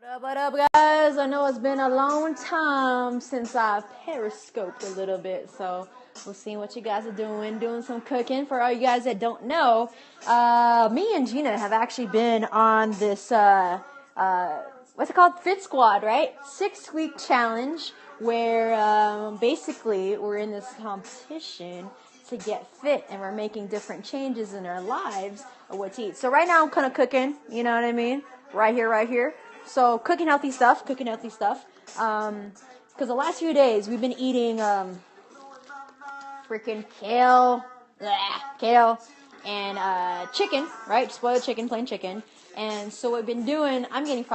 What up, guys? I know it's been a long time since I've periscoped a little bit, so we'll see what you guys are doing some cooking. For all you guys that don't know, me and Gina have actually been on this, what's it called? Fit Squad, right? 6-week challenge where basically we're in this competition to get fit and we're making different changes in our lives of what to eat. So right now I'm kind of cooking, you know what I mean? Right here. So cooking healthy stuff. Because the last few days we've been eating freaking kale and chicken, right? Spoiled chicken, plain chicken. And so what I've been doing, I'm getting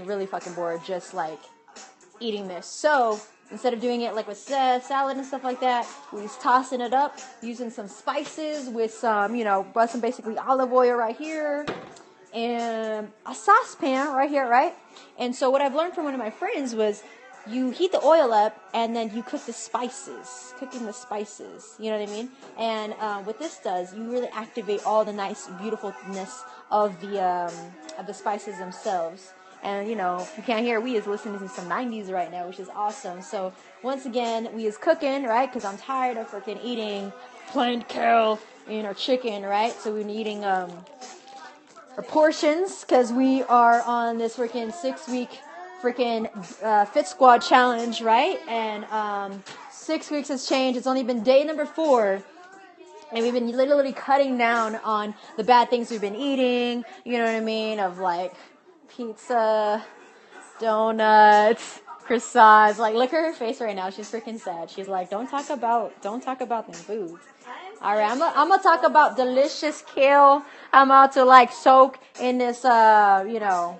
really fucking bored just like eating this. So instead of doing it like with salad and stuff like that, we're just tossing it up using some spices with some, some basically olive oil right here. And a saucepan right here, right? And so what I've learned from one of my friends was you heat the oil up and then you cook the spices, cooking the spices, you know what I mean? And what this does, you really activate all the nice beautifulness of the spices themselves. And, you can't hear, we is listening to some 90s right now, which is awesome. So once again, we is cooking, right? Because I'm tired of freaking eating plain kale, chicken, right? So we're eating our portions because we are on this freaking 6-week freaking Fit Squad challenge, right? And 6 weeks has changed. It's only been day number 4, and we've been literally cutting down on the bad things we've been eating. You know what I mean? Of like pizza, donuts, croissants. Like, look at her face right now. She's freaking sad. She's like, don't talk about them foods. All right, I'm gonna talk about delicious kale. I'm about to like soak in this, freaking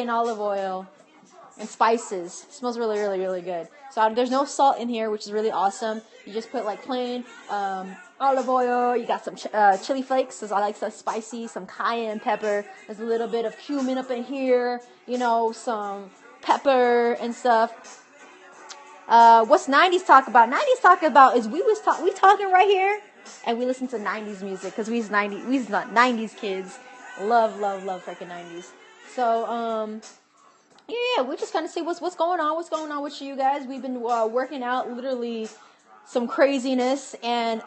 olive oil and spices. It smells really, really, really good. So there's no salt in here, which is really awesome. You just put like plain olive oil. You got some chili flakes, because I like stuff spicy. Some cayenne pepper. There's a little bit of cumin up in here. Some pepper and stuff. What's 90s talk about? 90s talk about is we talking right here, and we listen to 90s music because we's not 90s kids. Love freaking 90s. So yeah, we just kind of see what's going on with you guys. We've been working out, literally some craziness, and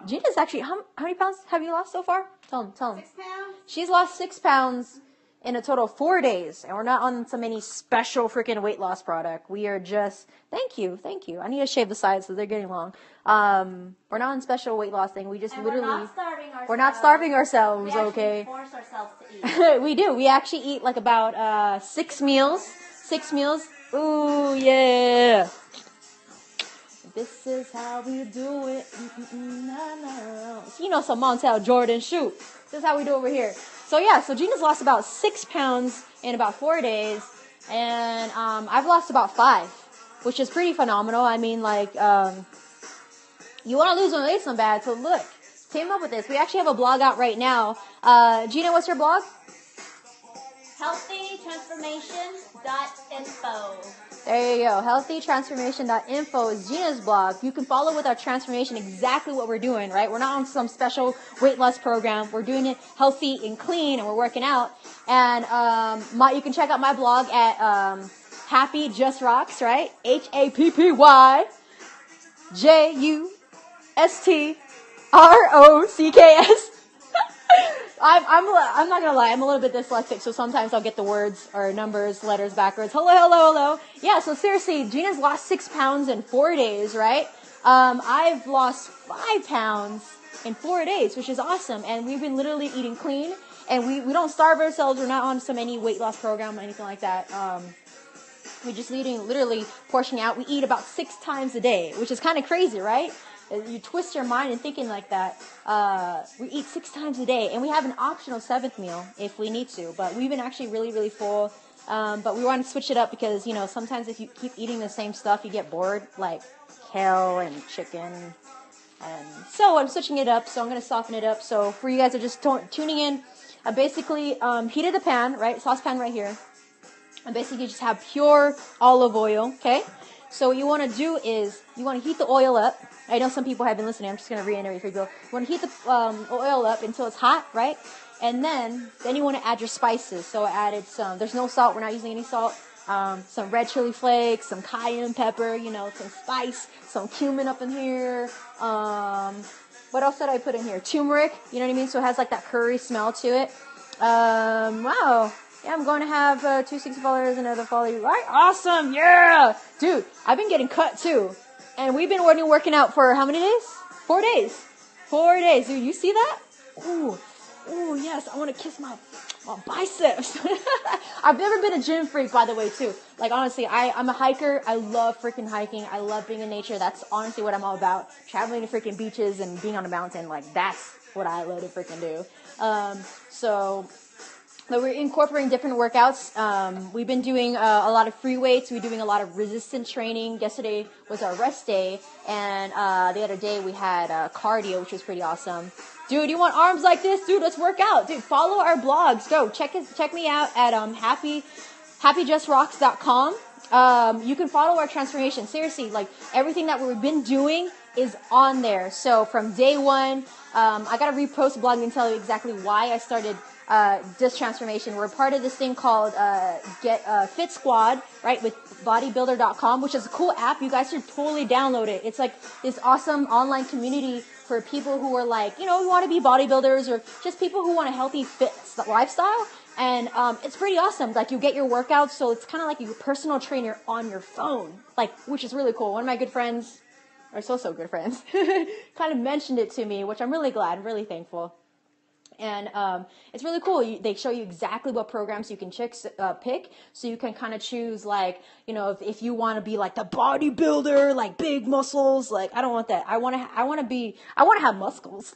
Gina's actually how many pounds have you lost so far? Tell them. 6 pounds. She's lost 6 pounds in a total of 4 days, and we're not on some any special freaking weight loss product. We are just, thank you. I need to shave the sides so they're getting long. We're not on special weight loss thing. We just And literally, we're not starving ourselves. We okay? Force ourselves to eat. We do. We actually eat like about 6 meals. 6 meals. Ooh, yeah. This is how we do it. Some Montel Jordan shoot. This is how we do over here. So yeah, so Gina's lost about 6 pounds in about 4 days, and I've lost about 5, which is pretty phenomenal. I mean, like, you want to lose weight so bad, so look, came up with this. We actually have a blog out right now. Gina, what's your blog? HealthyTransformation.info. There you go. HealthyTransformation.info is Gina's blog. You can follow with our transformation exactly what we're doing, right? We're not on some special weight loss program. We're doing it healthy and clean, and we're working out. And you can check out my blog at Happy Just Rocks, right? HappyJustRocks. I'm not gonna lie, I'm a little bit dyslexic, so sometimes I'll get the words or numbers, letters backwards. Hello. Yeah, so seriously, Gina's lost 6 pounds in 4 days, right? I've lost 5 pounds in 4 days, which is awesome. And we've been literally eating clean, and we don't starve ourselves. We're not on any weight loss program or anything like that. We're just literally portioning out. We eat about 6 times a day, which is kind of crazy, right? You twist your mind and thinking like that. We eat 6 times a day, and we have an optional 7th meal if we need to. But we've been actually really, really full. But we want to switch it up because, sometimes if you keep eating the same stuff, you get bored, like kale and chicken. And so I'm switching it up. So I'm going to soften it up. So for you guys that are just tuning in, I basically heated the pan, right? Saucepan right here. And basically just have pure olive oil, okay? So what you want to do is you want to heat the oil up. I know some people have been listening. I'm just going to reiterate for you. You want to heat the oil up until it's hot, right? And then you want to add your spices. So I added some, there's no salt, we're not using any salt. Some red chili flakes, some cayenne pepper, some spice, some cumin up in here. What else did I put in here? Turmeric, you know what I mean? So it has like that curry smell to it. Wow. Yeah, I'm going to have 260 followers, another follow you. Right? Awesome. Yeah. Dude, I've been getting cut too. And we've been working out for how many days? 4 days. 4 days. Dude, you see that? Ooh, yes. I want to kiss my biceps. I've never been a gym freak, by the way, too. Like, honestly, I'm a hiker. I love freaking hiking. I love being in nature. That's honestly what I'm all about. Traveling to freaking beaches and being on a mountain. Like, that's what I love to freaking do. So we're incorporating different workouts. We've been doing a lot of free weights. We're doing a lot of resistance training. Yesterday was our rest day. And the other day we had cardio, which was pretty awesome. Dude, you want arms like this? Dude, let's work out. Dude, follow our blogs. Go, check me out at happyjustrocks.com. You can follow our transformation. Seriously, like, everything that we've been doing is on there. So from day one, I got to repost a blog and tell you exactly why I started this transformation. We're part of this thing called Fit Squad, right, with bodybuilder.com, which is a cool app. You guys should totally download it. It's like this awesome online community for people who are like, who want to be bodybuilders, or just people who want a healthy, fit lifestyle. And it's pretty awesome. Like, you get your workouts, so it's kind of like your personal trainer on your phone, like, which is really cool. One of my good friends, or so good friends, kind of mentioned it to me, which I'm really glad, I'm really thankful. And it's really cool. They show you exactly what programs you can pick, so you can kind of choose, like, if you want to be like the bodybuilder, like big muscles. Like, I don't want that. I want to have muscles.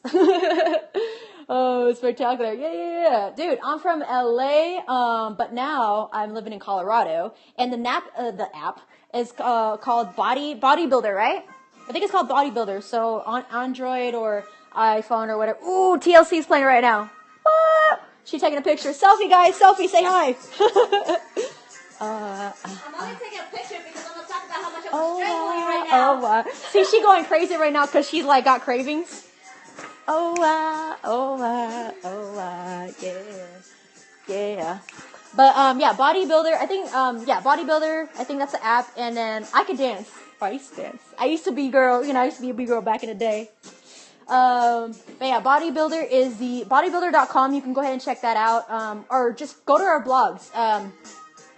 Oh, it's spectacular. Yeah. Dude, I'm from LA, but now I'm living in Colorado, and the app is called Bodybuilder, right? I think it's called Bodybuilder. So on Android or iPhone or whatever. Ooh, TLC's playing right now. Ah! She's taking a picture. Selfie, guys. Selfie. Say hi. I'm only taking a picture because I'm going to talk about how much I'm strangling right now. Oh, wow. See, she's going crazy right now because she's, like, got cravings. Yeah. But, Bodybuilder, I think, Bodybuilder, I think that's the app. And then I could dance. I used to dance. I used to be a girl, I used to be a big girl back in the day. Bodybuilder is the bodybuilder.com. You can go ahead and check that out. Or just go to our blogs.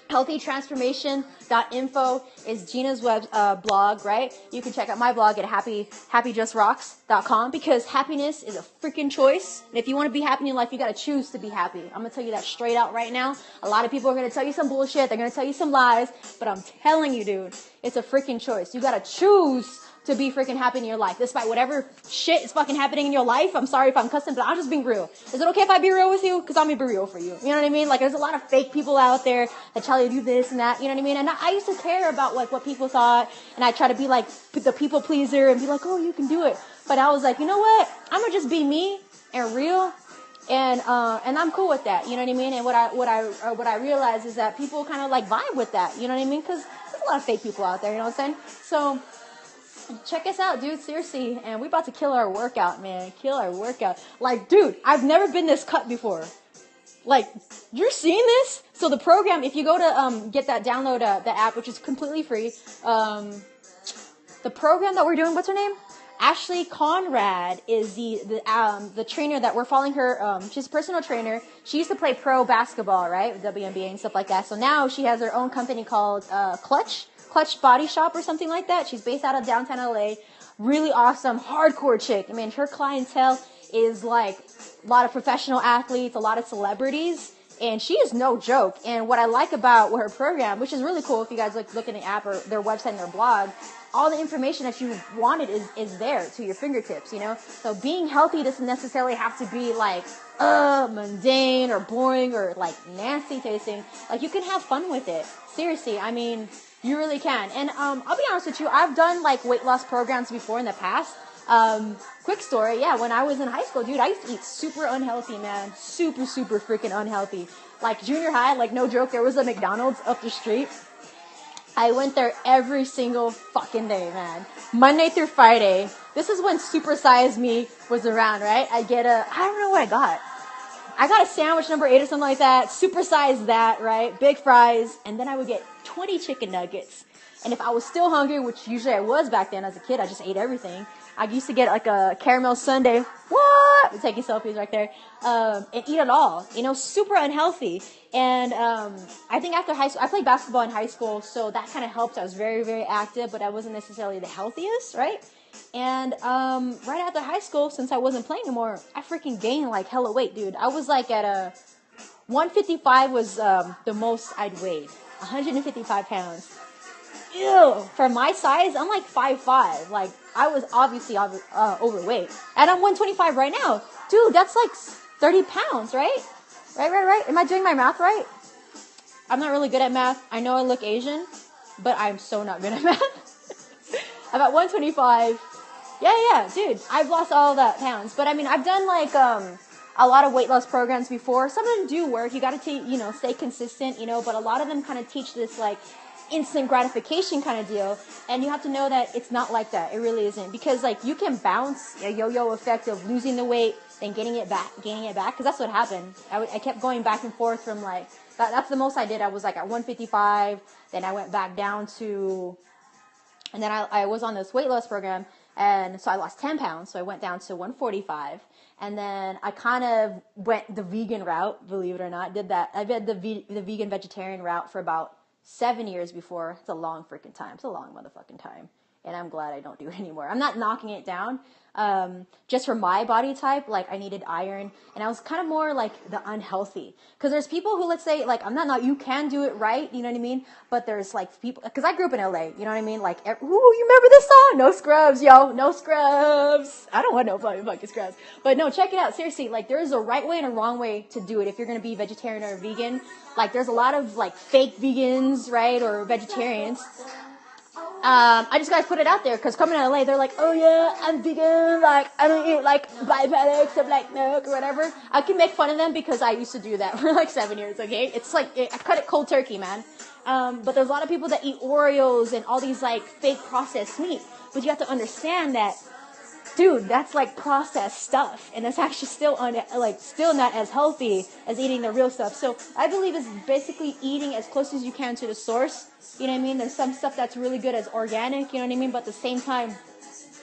Healthytransformation.info is Gina's blog, right? You can check out my blog at happyjustrocks.com, because happiness is a freaking choice. And if you want to be happy in your life, you got to choose to be happy. I'm going to tell you that straight out right now. A lot of people are going to tell you some bullshit. They're going to tell you some lies, but I'm telling you, dude, it's a freaking choice. You got to choose to be freaking happy in your life, despite whatever shit is fucking happening in your life. I'm sorry if I'm cussing, but I'm just being real. Is it okay if I be real with you? Because I'm gonna be real for you. You know what I mean? Like, there's a lot of fake people out there that tell you to do this and that. You know what I mean? And I used to care about, like, what people thought, and I try to be like the people pleaser and be like, oh, you can do it. But I was like, you know what? I'm gonna just be me and real. And I'm cool with that. You know what I mean? And what I realize is that people kind of like vibe with that. You know what I mean? Because there's a lot of fake people out there. You know what I'm saying? So check us out, dude. Seriously. And we about to kill our workout, man. Kill our workout. Like, dude, I've never been this cut before. Like, you're seeing this? So the program, if you go to get that, download the app, which is completely free. The program that we're doing, what's her name? Ashley Conrad is the trainer that we're following her. She's a personal trainer. She used to play pro basketball, right? WNBA and stuff like that. So now she has her own company called Clutch Body Shop or something like that. She's based out of downtown LA. Really awesome, hardcore chick. I mean, her clientele is like a lot of professional athletes, a lot of celebrities, and she is no joke. And what I like about her program, which is really cool if you guys look in the app or their website and their blog, all the information that you wanted is there to your fingertips, you know? So being healthy doesn't necessarily have to be like, mundane or boring or like nasty tasting. Like, you can have fun with it. Seriously, I mean, you really can. And I'll be honest with you, I've done like weight loss programs before in the past. Quick story, when I was in high school, dude, I used to eat super unhealthy, man. Super freaking unhealthy. Like, junior high, like, no joke, there was a McDonald's up the street. I went there every single fucking day, man. Monday through Friday. This is when Super Size Me was around, right? I don't know what I got. I got a sandwich number 8 or something like that, supersize that, right? Big fries, and then I would get 20 chicken nuggets. And if I was still hungry, which usually I was back then as a kid, I just ate everything. I used to get like a caramel sundae. What? I'm taking selfies right there. And eat it all. You know, super unhealthy. And I think after high school, I played basketball in high school, so that kind of helped. I was very, very active, but I wasn't necessarily the healthiest, right? And right after high school, since I wasn't playing anymore, I freaking gained like hella weight, dude. I was like at a 155 was the most I'd weighed. 155 pounds. Ew. For my size, I'm like 5'5". Like, I was obviously overweight. And I'm 125 right now. Dude, that's like 30 pounds, right? Right. Am I doing my math right? I'm not really good at math. I know I look Asian, but I'm so not good at math. I'm at 125. Yeah, dude. I've lost all that pounds. But I mean, I've done like a lot of weight loss programs before. Some of them do work. You got to, stay consistent, but a lot of them kind of teach this like instant gratification kind of deal, and you have to know that it's not like that. It really isn't, because like you can bounce a yo-yo effect of losing the weight, then gaining it back, because that's what happened. I kept going back and forth from like that's the most I did. I was like at 155, then I went back down to, and then I was on this weight loss program, and so I lost 10 pounds, so I went down to 145. And then I kind of went the vegan route, believe it or not. Did that. I did the vegan vegetarian route for about 7 years before. It's a long freaking time. It's a long motherfucking time. And I'm glad I don't do it anymore. I'm not knocking it down. Just for my body type, like I needed iron. And I was kind of more like the unhealthy. Because there's people who, let's say, like, I'm not, you can do it right, you know what I mean? But there's like people, because I grew up in LA, you know what I mean? Like, ooh, you remember this song? No scrubs, yo. No scrubs. I don't want no fucking scrubs. But no, check it out. Seriously, like there is a right way and a wrong way to do it if you're going to be vegetarian or vegan. Like there's a lot of like fake vegans, right? Or vegetarians. I just gotta put it out there, because coming out of LA, they're like, oh yeah, I'm vegan, like, I don't eat, like, byproducts of, like, milk or whatever. I can make fun of them because I used to do that for, like, 7 years, okay? It's like, I cut it cold turkey, man. But there's a lot of people that eat Oreos and all these, like, fake processed meat. But you have to understand that, dude, that's, like, processed stuff. And it's actually still not as healthy as eating the real stuff. So I believe it's basically eating as close as you can to the source. You know what I mean? There's some stuff that's really good as organic, you know what I mean? But at the same time,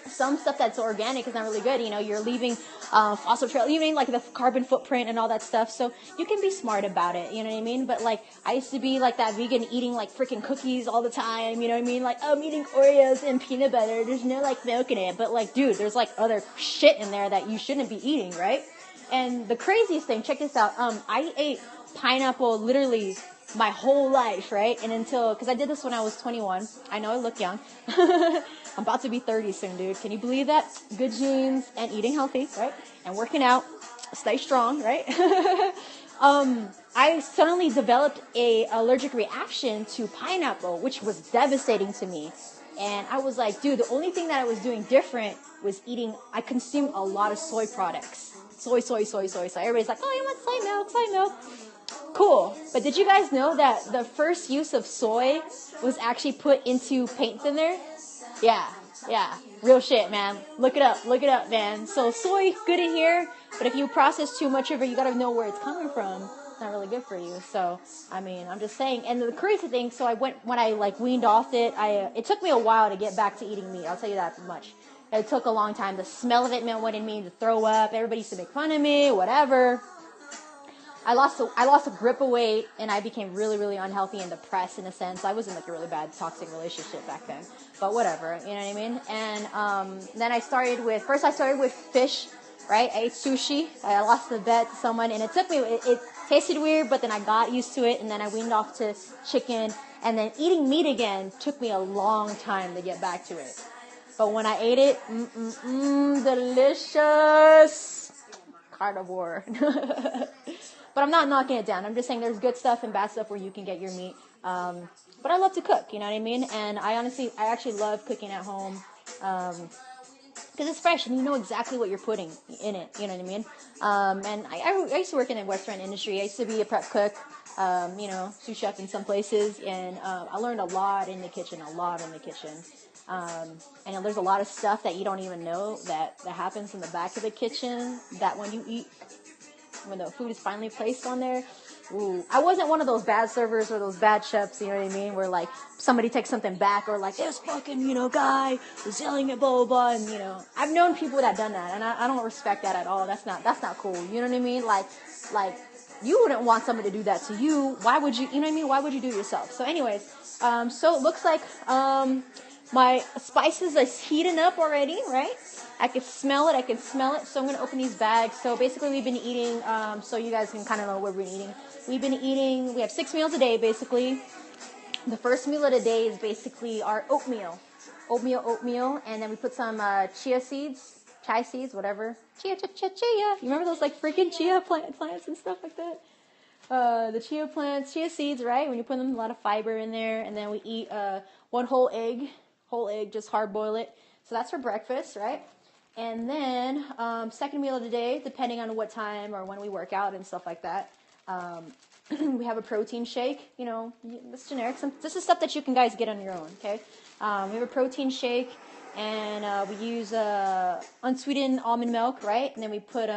some stuff that's organic is not really good. You're leaving fossil trail, even like the carbon footprint and all that stuff. So you can be smart about it, you know what I mean? But like, I used to be like that vegan eating like freaking cookies all the time, you know what I mean? Like, I'm eating Oreos and peanut butter. There's no like milk in it. But like, dude, there's like other shit in there that you shouldn't be eating, right? And the craziest thing, check this out. I ate pineapple literally my whole life, right? And because I did this when I was 21. I know I look young. I'm about to be 30 soon, dude. Can you believe that? Good genes and eating healthy, right? And working out, stay strong, right? I suddenly developed a allergic reaction to pineapple, which was devastating to me. And I was like, dude, the only thing that I was doing different was I consumed a lot of soy products. Soy. Everybody's like, oh, you want soy milk. Cool. But did you guys know that the first use of soy was actually put into paint thinner? Yeah. Real shit, man. Look it up, man. So soy, good in here, but if you process too much of it, you gotta know where it's coming from. It's not really good for you. So, I mean, I'm just saying. And the crazy thing, so when I like weaned off it, it took me a while to get back to eating meat. I'll tell you that much. It took a long time. The smell of it wanted me to throw up. Everybody used to make fun of me, whatever. I lost a grip of weight, and I became really, really unhealthy and depressed in a sense. I was in like a really bad toxic relationship back then, but whatever, you know what I mean? And then I started with fish, right? I ate sushi. I lost the bet to someone, and it tasted weird, but then I got used to it, and then I weaned off to chicken, and then eating meat again took me a long time to get back to it. But when I ate it, delicious. Carnivore. But I'm not knocking it down. I'm just saying there's good stuff and bad stuff where you can get your meat. But I love to cook, you know what I mean? And I actually love cooking at home. Because it's fresh and you know exactly what you're putting in it, you know what I mean? And I used to work in the restaurant industry. I used to be a prep cook, sous chef in some places. And I learned a lot in the kitchen. And there's a lot of stuff that you don't even know that happens in the back of the kitchen that when you eat, when the food is finally placed on there. Ooh, I wasn't one of those bad servers or those bad chefs, you know what I mean? Where like somebody takes something back or like this fucking, guy was yelling at blah, blah, blah. And, I've known people that done that and I don't respect that at all. That's not cool. You know what I mean? Like, you wouldn't want somebody to do that to you. Why would you, you know what I mean? Why would you do it yourself? So anyways, so it looks like, my spices are heating up already, right? I can smell it. So I'm going to open these bags. So basically we've been eating, so you guys can kind of know what we've been eating. We have 6 meals a day, basically. The first meal of the day is basically our oatmeal. Oatmeal. And then we put some chia seeds, whatever. Chia. You remember those like freaking chia plants and stuff like that? The chia seeds, right? When you put them, a lot of fiber in there. And then we eat one whole egg, just hard boil it. So that's for breakfast, right? And then second meal of the day, depending on what time or when we work out and stuff like that, we have a protein shake. It's generic. This is stuff that you can guys get on your own, okay? We have a protein shake, and we use unsweetened almond milk, right? And then we put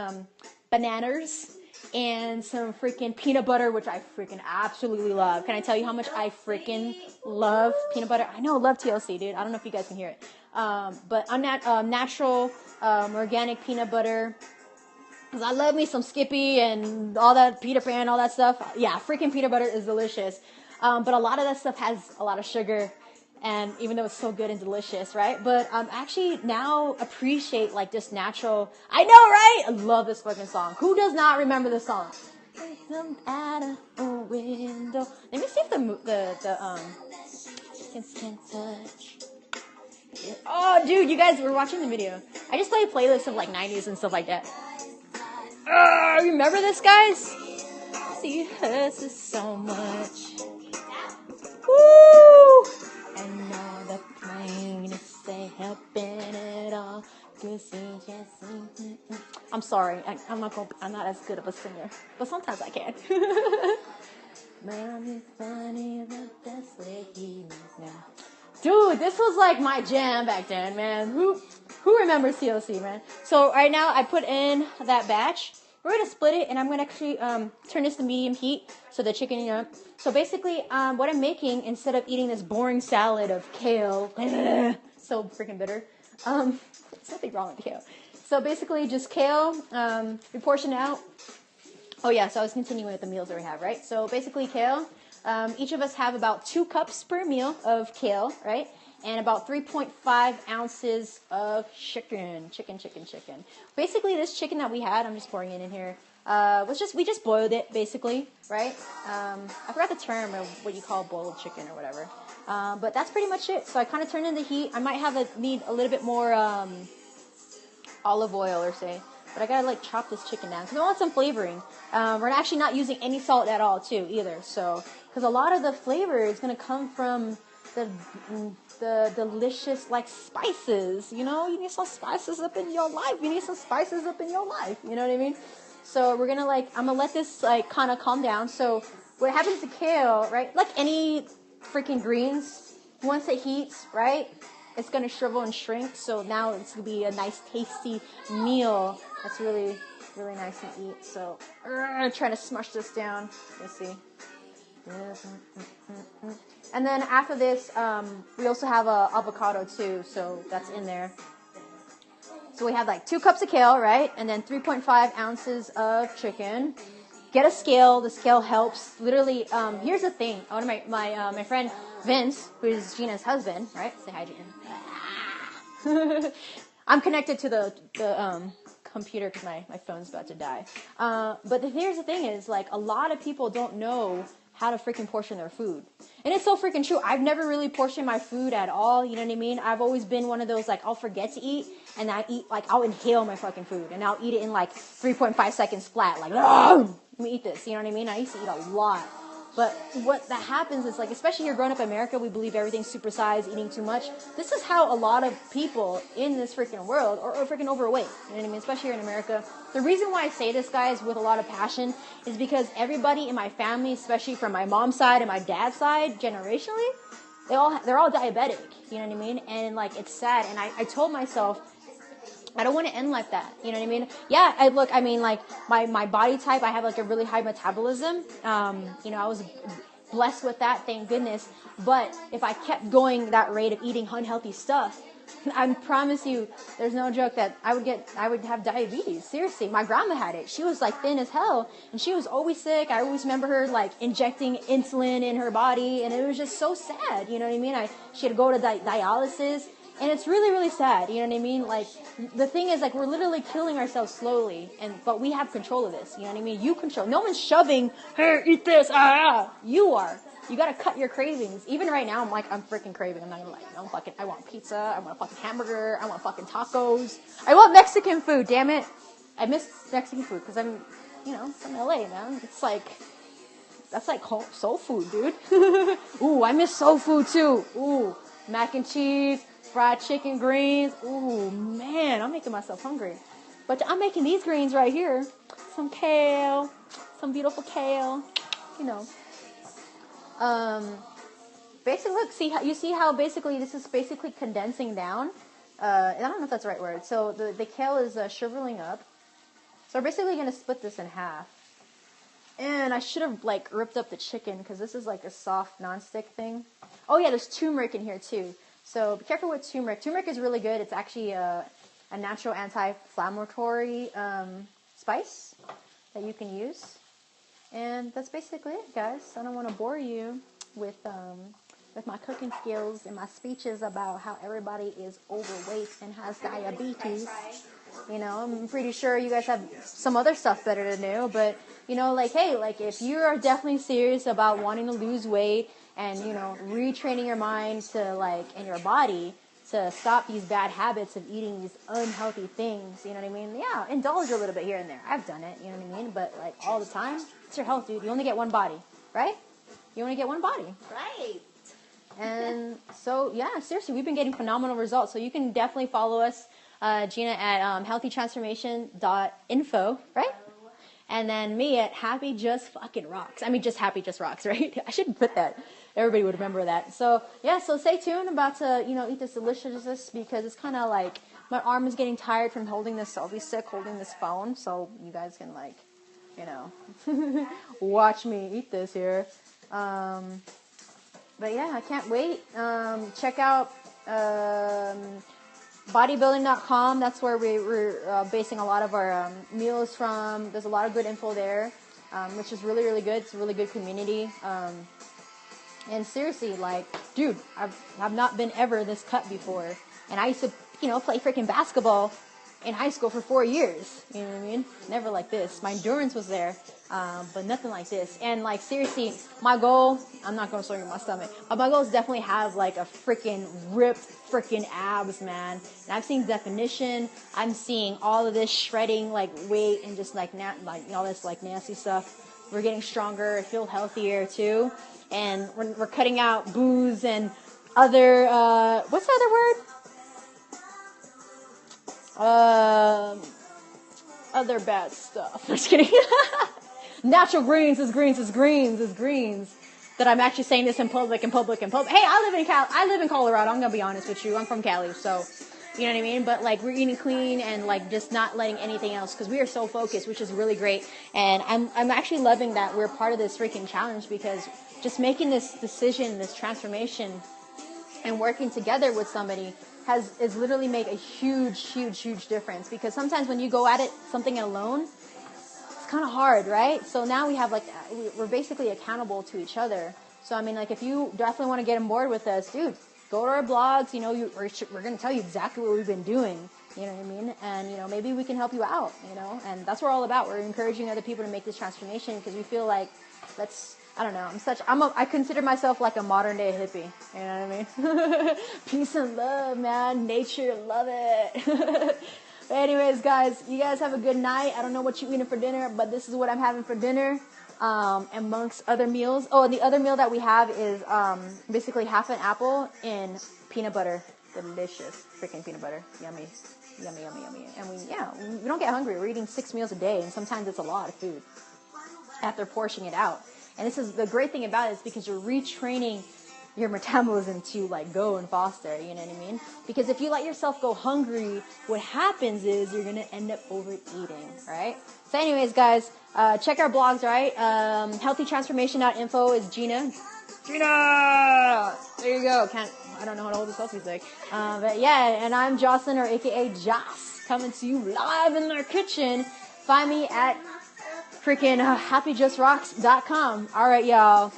bananas and some freaking peanut butter, which I freaking absolutely love. Can I tell you how much I freaking love peanut butter? I know, I love TLC, dude. I don't know if you guys can hear it. But I'm natural, organic peanut butter. Because I love me some Skippy and all that, Peter Pan, all that stuff. Yeah, freaking peanut butter is delicious. But a lot of that stuff has a lot of sugar. And even though it's so good and delicious, right? But actually now appreciate like just natural. I know, right? I love this fucking song. Who does not remember this song? At a window. Let me see if the can touch. Oh, dude, you guys were watching the video. I just play a playlist of like 90s and stuff like that. Remember this, guys? See, hurts us so much. Woo! And all the plainest ain't helping at all. I'm sorry. I'm not as good of a singer, but sometimes I can. Dude, this was like my jam back then, man. Who remembers TLC, man? So right now I put in that batch. We're going to split it, and I'm going to actually turn this to medium heat so the chicken, So basically, what I'm making, instead of eating this boring salad of kale, so freaking bitter, there's nothing wrong with kale. So basically, just kale, we portion out. Oh yeah, so I was continuing with the meals that we have, right? So basically, kale. Each of us have about 2 cups per meal of kale, right? And about 3.5 ounces of chicken. Basically, this chicken that we had, I'm just pouring it in here, we just boiled it, basically, right? I forgot the term of what you call boiled chicken or whatever. But that's pretty much it. So I kind of turned in the heat. I might need a little bit more olive oil or say. But I gotta like chop this chicken down because I want some flavoring. We're actually not using any salt at all too either. So because a lot of the flavor is gonna come from the delicious like spices. You need some spices up in your life. You know what I mean? So we're gonna I'm gonna let this like kind of calm down. So what happens to kale, right? Like any freaking greens, once it heats, right? It's going to shrivel and shrink, so now it's going to be a nice, tasty meal that's really, really nice to eat. So, I'm trying to smush this down. Let's see. And then after this, we also have avocado too, so that's in there. So we have like 2 cups of kale, right? And then 3.5 ounces of chicken. Get a scale. The scale helps. Literally, here's the thing. One of my friend Vince, who is Gina's husband, right? Say hi, Gina. I'm connected to the computer because my phone's about to die. But here's the thing is, like, a lot of people don't know how to freaking portion their food. And it's so freaking true. I've never really portioned my food at all, you know what I mean? I've always been one of those, like, I'll forget to eat, and I'll inhale my fucking food, and I'll eat it in, like, 3.5 seconds flat, like, let me eat this, you know what I mean? I used to eat a lot. But what that happens is, like, especially here growing up in America, we believe everything's supersized, eating too much. This is how a lot of people in this freaking world are freaking overweight. You know what I mean? Especially here in America. The reason why I say this, guys, with a lot of passion is because everybody in my family, especially from my mom's side and my dad's side, generationally, they're all diabetic. You know what I mean? And, like, it's sad. And I told myself, I don't want to end like that. You know what I mean? Yeah, I mean, like, my body type, I have, like, a really high metabolism. You know, I was blessed with that, thank goodness. But if I kept going that rate of eating unhealthy stuff, I promise you, there's no joke that I would have diabetes. Seriously, my grandma had it. She was, like, thin as hell, and she was always sick. I always remember her, like, injecting insulin in her body, and it was just so sad. You know what I mean? She had to go to dialysis. And it's really, really sad, you know what I mean? Like, the thing is, like, we're literally killing ourselves slowly, but we have control of this, you know what I mean? You control. No one's shoving, hey, eat this, You are. You gotta cut your cravings. Even right now, I'm freaking craving. I'm not gonna lie. I want pizza, I want a fucking hamburger, I want fucking tacos. I want Mexican food, damn it. I miss Mexican food, because I'm from LA, man. It's like, that's like soul food, dude. Ooh, I miss soul food, too. Ooh, mac and cheese. Fried chicken, greens. Ooh, man, I'm making myself hungry. But I'm making these greens right here. Some kale, some beautiful kale, you know. Basically, look, see how basically this is basically condensing down. I don't know if that's the right word. So the kale is shriveling up. So we're basically going to split this in half. And I should have, like, ripped up the chicken because this is like a soft non-stick thing. Oh, yeah, there's turmeric in here, too. So be careful with turmeric. Turmeric is really good. It's actually a natural anti-inflammatory spice that you can use. And that's basically it, guys. I don't want to bore you with my cooking skills and my speeches about how everybody is overweight and has diabetes. You know, I'm pretty sure you guys have some other stuff better to do. But, you know, like, hey, like, if you are definitely serious about wanting to lose weight, and, you know, retraining your mind to, like, and your body to stop these bad habits of eating these unhealthy things, you know what I mean? Yeah, indulge a little bit here and there. I've done it, you know what I mean? But, like, all the time, it's your health, dude. You only get one body, right? You only get one body. Right. And so, yeah, seriously, we've been getting phenomenal results. So you can definitely follow us, Gina, at healthytransformation.info, right? And then me at Happy Just Fucking Rocks. I mean, just Happy Just Rocks, right? I should put that. Everybody would remember that. So, yeah, so stay tuned. I'm about to, eat this deliciousness because it's kind of like my arm is getting tired from holding this selfie stick, holding this phone. So you guys can, like, watch me eat this here. But, yeah, I can't wait. Check out bodybuilding.com. That's where we're basing a lot of our meals from. There's a lot of good info there, which is really, really good. It's a really good community. And seriously, like, dude, I've not been ever this cut before. And I used to, play freaking basketball in high school for 4 years. You know what I mean? Never like this. My endurance was there, but nothing like this. And, like, seriously, my goal, I'm not going to show you my stomach, but my goal is definitely have, like, a freaking ripped freaking abs, man. And I've seen definition. I'm seeing all of this shredding, like, weight and just, like, all this, like, nasty stuff. We're getting stronger. I feel healthier, too. And we're cutting out booze and other, what's the other word? Other bad stuff. I'm just kidding. Natural greens is greens. That I'm actually saying this in public. Hey, I live in Colorado. I'm going to be honest with you. I'm from Cali, so, you know what I mean? But, like, we're eating clean and, like, just not letting anything else because we are so focused, which is really great. And I'm actually loving that we're part of this freaking challenge because just making this decision, this transformation, and working together with somebody is literally make a huge difference. Because sometimes when you go at it something alone, it's kind of hard, right? So now we have, like, we're basically accountable to each other. So I mean, like, if you definitely want to get on board with us, dude, go to our blogs. We're going to tell you exactly what we've been doing. You know what I mean? And maybe we can help you out. And that's what we're all about. We're encouraging other people to make this transformation because we feel like I don't know. I consider myself like a modern day hippie. You know what I mean? Peace and love, man. Nature, love it. But anyways, guys, you guys have a good night. I don't know what you're eating for dinner, but this is what I'm having for dinner, amongst other meals. Oh, and the other meal that we have is basically half an apple in peanut butter. Delicious. Freaking peanut butter. Yummy. Yummy. And we don't get hungry. We're eating 6 meals a day, and sometimes it's a lot of food after portioning it out. And this is the great thing about it is because you're retraining your metabolism to like go and foster, you know what I mean? Because if you let yourself go hungry, what happens is you're gonna end up overeating, right? So anyways, guys, check our blogs, right? Healthytransformation.info is Gina. There you go. I don't know how to hold this selfie stick. But yeah, and I'm Jocelyn, or AKA Joss, coming to you live in our kitchen. Find me at freaking happyjustrocks.com. All right, y'all.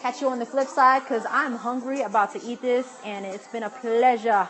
Catch you on the flip side, because I'm hungry, about to eat this, and it's been a pleasure.